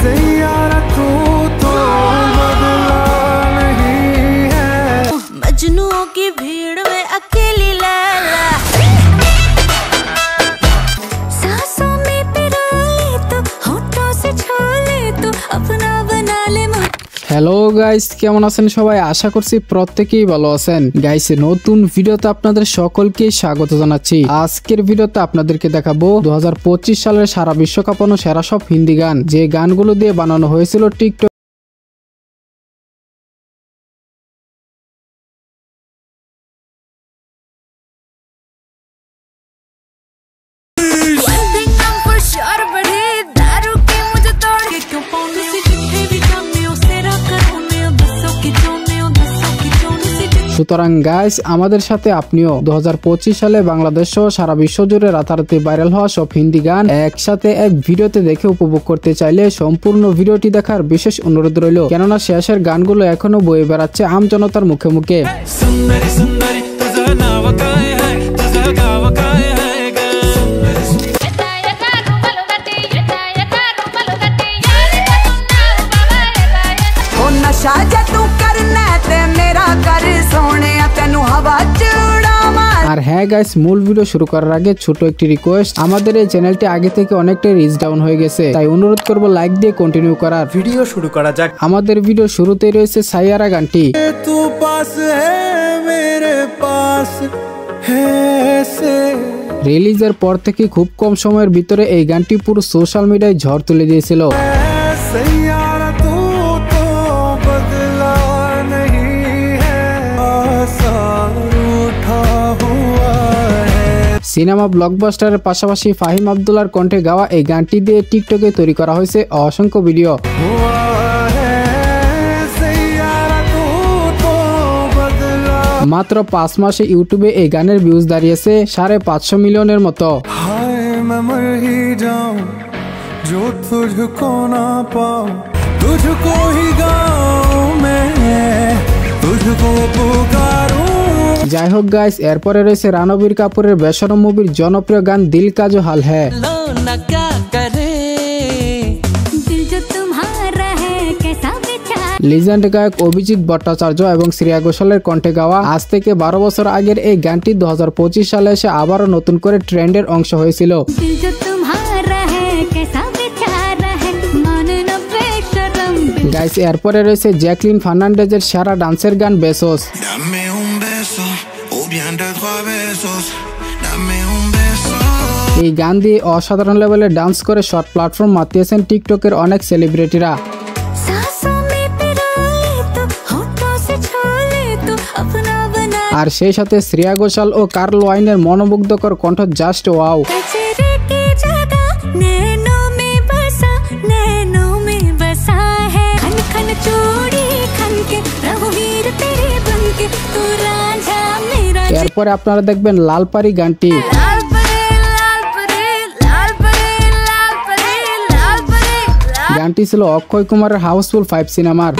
सैयारा तू तो बदला नहीं है। मजनुओं की भीड़ में अकेली लैला, सांसों में पिरो ले तो, होठों से छू ले तो, अपना बना ले। হ্যালো গাইস, কেমন আছেন সবাই? আশা করছি প্রত্যেকেই ভালো আছেন। গাইস, নতুন ভিডিওতে আপনাদের সকলকে স্বাগত জানাচ্ছি। আজকের ভিডিওতে আপনাদেরকে দেখাবো 2025 সালের সারা বিশ্ব কাঁপানো সেরা সব হিন্দি গান, যে গানগুলো দিয়ে বানানো হয়েছিল টিকটক। সুতরাং গাইস, আমাদের সাথে আপনিও 2025 সালে বাংলাদেশ সহ সারা বিশ্ব জুড়ে রাতারাতি ভাইরাল হওয়া সব হিন্দি গান একসাথে এক ভিডিওতে দেখে উপভোগ করতে চাইলে সম্পূর্ণ ভিডিওটি দেখার বিশেষ অনুরোধ রইল, কেননা শেষের গানগুলো এখনো বয়ে বেড়াচ্ছে আম জনতার মুখে মুখে। আর হ্যাঁ গাইস, মূল ভিডিও শুরু করার আগে ছোট একটি রিকোয়েস্ট, আমাদের এই চ্যানেলটি আগে থেকে অনেকটাই রিচ ডাউন হয়ে গেছে, তাই অনুরোধ করব লাইক দিয়ে কন্টিনিউ করার। ভিডিও শুরু করা যাক। আমাদের ভিডিও শুরুতেই রয়েছে সাইয়ারা গানটি। তু পাস হ্যায় মেরে পাস হ্যায়। রিলিজের পর থেকে খুব কম সময়ের ভিতরে এই গানটি পুরো সোশ্যাল মিডিয়ায় ঝড় তুলে দিয়েছিল। সিনেমা ব্লকবাস্টারের পাশাপাশি ফাহিম আব্দুল্লাহর কণ্ঠে গাওয়া এই গানটি দিয়ে টিকটকে তৈরি করা হয়েছে অসংখ্য ভিডিও। মাত্র 5 মাসে ইউটিউবে এই গানের ভিউজ দাঁড়িয়েছে 550 মিলিয়নের মতো। যাই হোক গাইস, এরপরে রয়েছে রণবীর কাপুরের বেশরম মুভির জনপ্রিয় গান দিল কা জো হাল হ্যায়। লিজেন্ড গায়ক অভিজিৎ ভট্টাচার্য এবং শ্রেয়া ঘোষালের কণ্ঠে গাওয়া আজ থেকে 12 বছর আগের এই গানটি 2025 সালে এসে আবারও নতুন করে ট্রেন্ডের অংশ হয়েছিল। গাইস, এরপরে রয়েছে জ্যাকলিন ফার্নান্ডেজের সেরা ডান্সের গান বেসোস। এই গান দিয়ে অসাধারণ লেভেলে ডান্স করে শর্ট প্ল্যাটফর্ম মাতিয়েছেন টিকটকের অনেক সেলিব্রিটিরা। আর সেই সাথে শ্রেয়া ঘোষাল ও কার্ল ওয়াইনের মনোমুগ্ধকর কণ্ঠ জাস্ট ওয়াও। এরপরে আপনারা দেখবেন লালপারি গানটি। গানটি ছিল অক্ষয় কুমারের হাউসফুল 5 সিনেমার।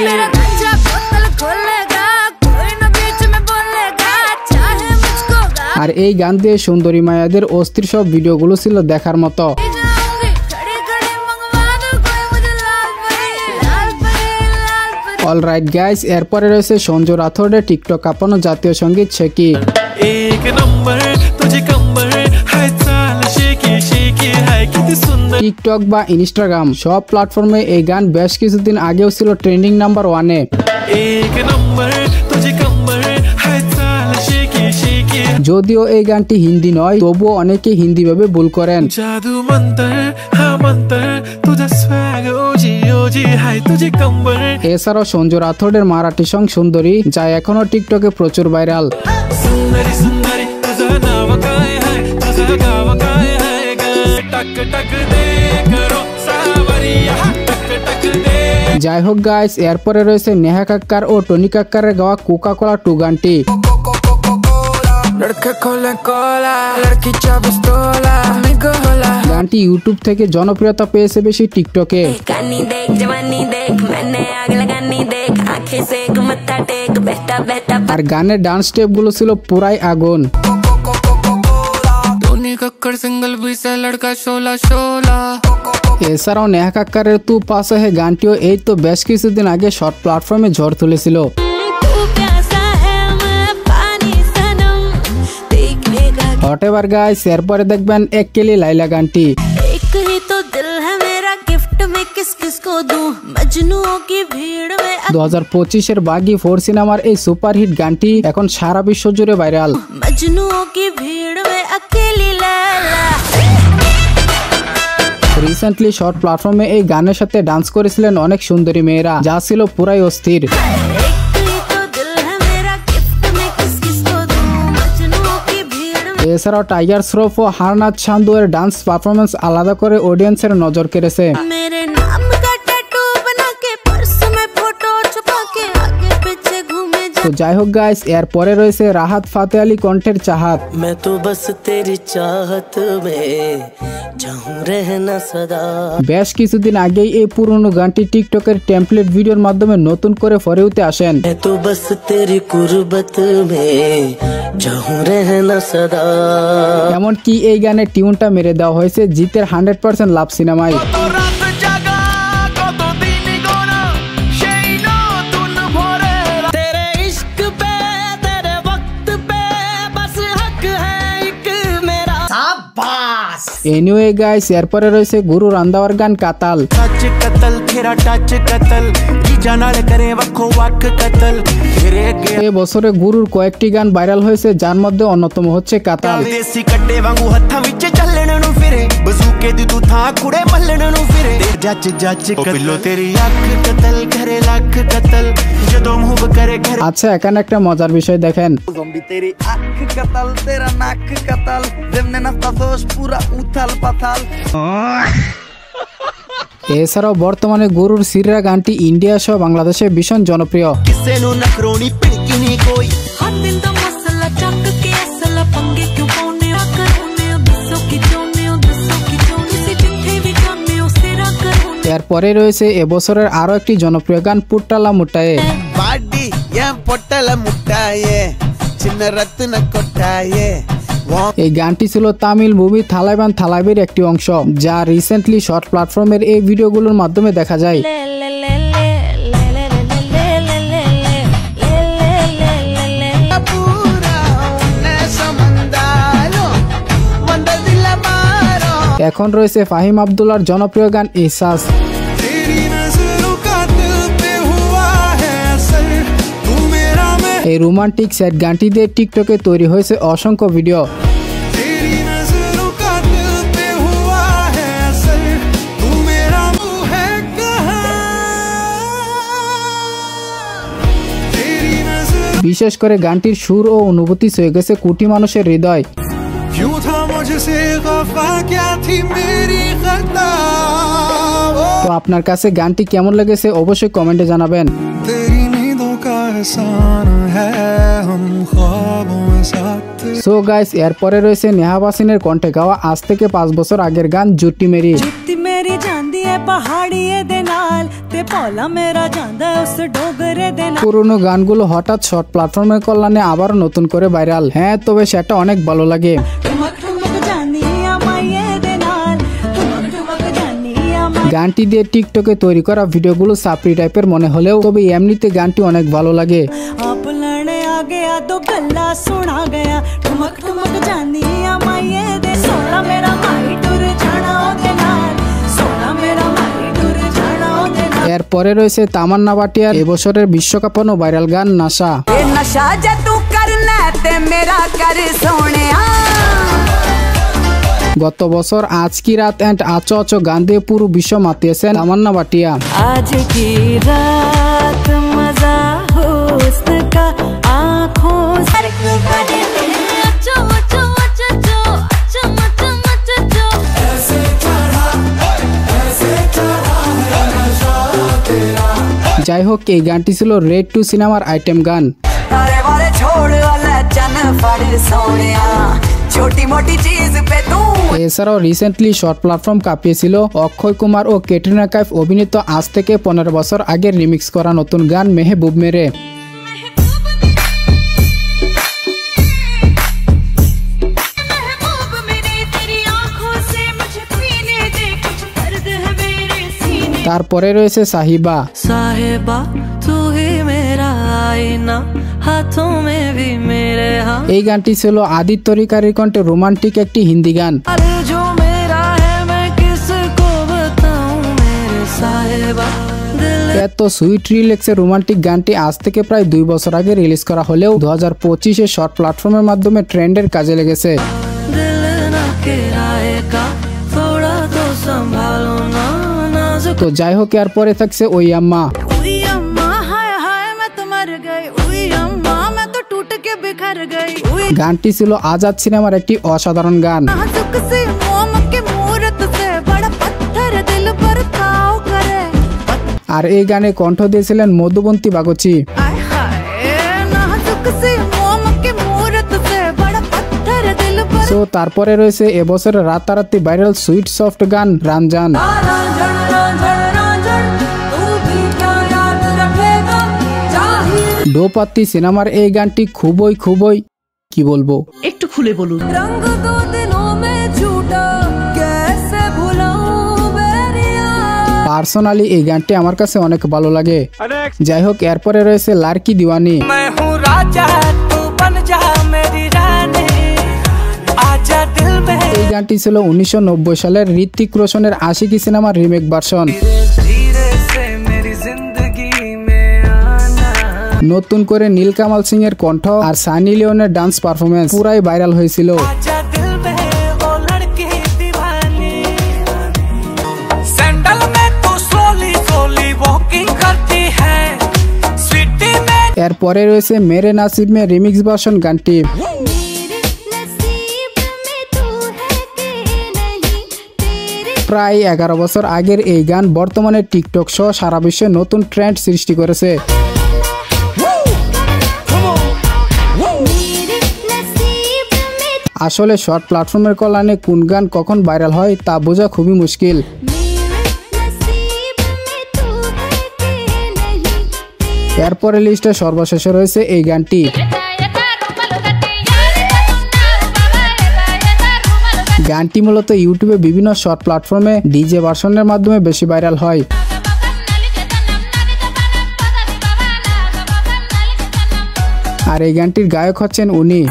আর এই গান দিয়ে সুন্দরী মায়াদের অস্থির সব ভিডিওগুলো ছিল দেখার মতো। অলরাইট গাইস, এরপরে রয়েছে সঞ্জু রাথোরের টিকটক কাঁপানো জাতীয় সঙ্গীত শেকি। টিকটক বা ইনস্টাগ্রাম সব প্ল্যাটফর্মে এই গান বেশ কিছুদিন আগেও ছিল ট্রেন্ডিং নাম্বার 1-এ। যদিও এই গানটি হিন্দি নয়, তবুও অনেকে হিন্দি ভাবে ভুল করেন। এছাড়াও সঞ্জু রাথোরের মারাঠি সং সুন্দরী, যা এখনো টিকটকে প্রচুর ভাইরাল। যাই হোক গাইস, এরপরে রয়েছে নেহা কাক্কার ও টনি কাক্কারের গাওয়া কোকা কোলা 2 গানটি। গানটি ইউটিউব থেকে জনপ্রিয়তা পেয়েছে বেশি টিকটকে। আর গানের ডান্স স্টেপ গুলো ছিল পুরাই আগুন। कक्कड़ सिंगल भी से लड़का शोला शोला এছাড়াও নেহা কাক্কারের তু পাস হে গানটিও এই তো বেশ কিছুদিন আগে শর্ট প্ল্যাটফর্মে ঝড় তুলেছিল। হোয়াটএভার গাইস, এরপরে দেখবেন এক কেলি লাইলা গানটি। 2025-এর বাগি 4 সিনেমার এই সুপারহিট গানটি এখন সারা বিশ্ব জুড়ে ভাইরাল। রিসেন্টলি শর্ট প্ল্যাটফর্মে এই গানের সাথে ডান্স করেছিলেন অনেক সুন্দরী মেয়েরা, যা ছিল পুরাই অস্থির। এছাড়াও টাইগার শ্রফ ও হারনাথ সান্ধুয়ের ডান্স পারফরমেন্স আলাদা করে অডিয়েন্সের নজর কেড়েছে। তো যাই হোক গাইস, এরপরে রয়েছে রাহাত ফাতে আলী কণ্ঠের চাহাত। বেশ কিছুদিন আগেই এই পুরনো গানটি টিকটকের টেমপ্লেট ভিডিওর মাধ্যমে নতুন করে ফরিউতে আসেন। এমনকি এই গানের টিউনটা মেরে দেওয়া হয়েছে জিতের 100% লাভ সিনেমায়। এনিওয়ে গাইস, এরপরে রয়েছে গুরু রান্ধাওয়ার গান কাতাল। এ বছরে গুরুর কয়েকটি গান ভাইরাল হয়েছে, যার মধ্যে অন্যতম হচ্ছে কাতাল। আচ্ছা, এখানে একটা মজার বিষয় দেখেন। এছাড়াও বর্তমানে গুরুর সিররা গানটি ইন্ডিয়া সহ বাংলাদেশে ভীষণ জনপ্রিয়। এরপরে রয়েছে এবছরের আরো একটি জনপ্রিয় গান পুট্টালা মুটায়ে। এই গানটি ছিল তামিল মুভি থালাইবান থালাইবির একটি অংশ, যা রিসেন্টলি শর্ট প্ল্যাটফর্মের এই ভিডিওগুলোর মাধ্যমে দেখা যায়। এখন রয়েছে ফাহিম আব্দুল্লাহর জনপ্রিয় গান ইহসাস। এই রোমান্টিক স্যাড গানটি দিয়ে টিকটকে তৈরি হয়েছে অসংখ্য ভিডিও। বিশেষ করে গানটির সুর ও অনুভূতি ছুঁয়ে গেছে কোটি মানুষের হৃদয়। তো আপনার কাছে গানটি কেমন লেগেছে অবশ্যই কমেন্টে জানাবেন। সো গাইস, এরপরে রয়েছে নেহা ভাসিনের কণ্ঠে গাওয়া আজ থেকে 5 বছর আগের গান জুটি মেরি। পুরনো গানগুলো হঠাৎ শর্ট প্ল্যাটফর্মের কল্যাণে আবার নতুন করে ভাইরাল। হ্যাঁ, তবে সেটা অনেক ভালো লাগে। গানটি দিয়ে টিকটকে তৈরি করা ভিডিওগুলো সাপড়ি টাইপের মনে হলেও তবে এমনিতে গানটি অনেক ভালো লাগে। এরপরে রয়েছে তামান্না ভাটিয়ার এবছরের বিশ্বকাপানো ভাইরাল গান নাশা। গত বছর আজ কি রাত এন্ড আচো আচো গান দিয়ে পুরো বিশ্ব মাতিয়েছেন তামান্না ভাটিয়া। আজ কি রাত মজা হুস্ন কা আঁখোं से যাই হোক, এই গানটি ছিল রেড 2 সিনেমার আইটেম গান। এছাড়াও recently short platform কাঁপিয়েছিল Akshay Kumar ও ক্যাটরিনা কাইফ অভিনীত আজ থেকে 15 বছর আগের রিমিক্স করা নতুন গান মেহবুব মেরে। তারপরে রয়েছে সাহিবা। साहिबा तू ही मेरा आईना हाथों में भी मेरे हाथ এই গানটি ছিল আদিত্য রিকারির কণ্ঠে রোমান্টিক একটি হিন্দি গান। जो मेरा है मैं किसको बताऊं मेरे साहिबा दिल এত সুইট রিল্যাক্সের রোমান্টিক গানটি আজ থেকে প্রায় 2 বছর আগে রিলিজ করা হলেও 2025-এ শর্ট প্ল্যাটফর্মের মাধ্যমে ট্রেন্ডের কাজে লেগেছে। दिल ना किराएगा थोड़ा तो संभालो ना नाजुक তো যাই হোক, এর পরে থাকছে ওই আম্মা। उई अम्मा हाय हाय मैं तो मर गई, उई अम्मा मैं तो टूट के बिखर गई, उई গানটি ছিল আজাদ সিনেমার একটি অসাধারণ গান। नाजुक सी मोम के मूरत से बड़ा पत्थर दिल पर ताव करे, আর এই গানে কণ্ঠ দিয়েছিলেন মধুবন্তী বাগচি। आय हाय नाजुक सी मोम के मूरत से बड़ा पत्थर दिल पर তো তারপরে রয়েছে এবছরের রাতারাতি ভাইরাল সুইট সফট গান রামজান। ডোপাত্তি সিনেমার এই গানটি খুবই কি বলবো, একটু খুলে বলুন रंग दो दिनों में झूठा कैसे भुलाऊं बेरिया। পার্সোনালি এই গানটি আমার কাছে অনেক ভালো লাগে। যাই হোক, এরপরে রয়েছে লারকি দিওয়ানি। मैं हूँ राजा तू बन जा मेरी रानी आजा दिल में এই গানটি ছিল 1990 সালের ঋত্বিক রোশনের আশিকি সিনেমার রিমেক ভার্সন। धीरे से मेरी जिंदगी में आना নতুন করে নীলকামাল সিং এর কণ্ঠ আর সানি লিওনের ডান্স পারফরমেন্স পুরাই ভাইরাল হয়েছিল। आजा दिल में वो लड़की दीवानी सैंडल में तू सोली सोली वॉकिंग करती है स्वीटी में এরপরে রয়েছে মেরে নাসিব মে রিমিক্স ভার্সন গানটি। मेरे नसीब में तू है कि नहीं, तेरे প্রায় 11 বছর আগের এই গান বর্তমানে টিকটক সহ সারা বিশ্বে নতুন ট্রেন্ড সৃষ্টি করেছে। मेरे नसीब में, আসলে শর্ট প্ল্যাটফর্মের কল্যাণে কোন গান কখন ভাইরাল হয় তা বোঝা খুবই মুশকিল। मेरे नसीब में तू है कि नहीं, এরপরে লিস্টে সর্বশেষে রয়েছে এই গানটি। গানটি মূলত ইউটিউবে বিভিন্ন শর্ট প্ল্যাটফর্মে ডিজে ভার্সনের মাধ্যমে বেশি ভাইরাল হয়। আর এই গানটির গায়ক হচ্ছেন উনি।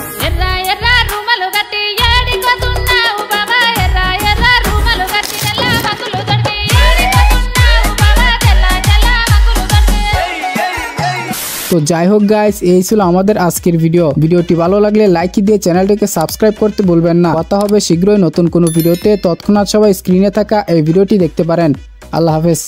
তো যাই হোক গাইস, এই ছিল আমাদের আজকের ভিডিওটি ভালো লাগলে লাইক দিয়ে চ্যানেলটিকে সাবস্ক্রাইব করতে ভুলবেন না। কথা হবে শীঘ্রই নতুন কোনো ভিডিওতে, তৎক্ষণাৎ সবাই স্ক্রিনে থাকা এই ভিডিওটি দেখতে পারেন। আল্লাহ হাফেজ।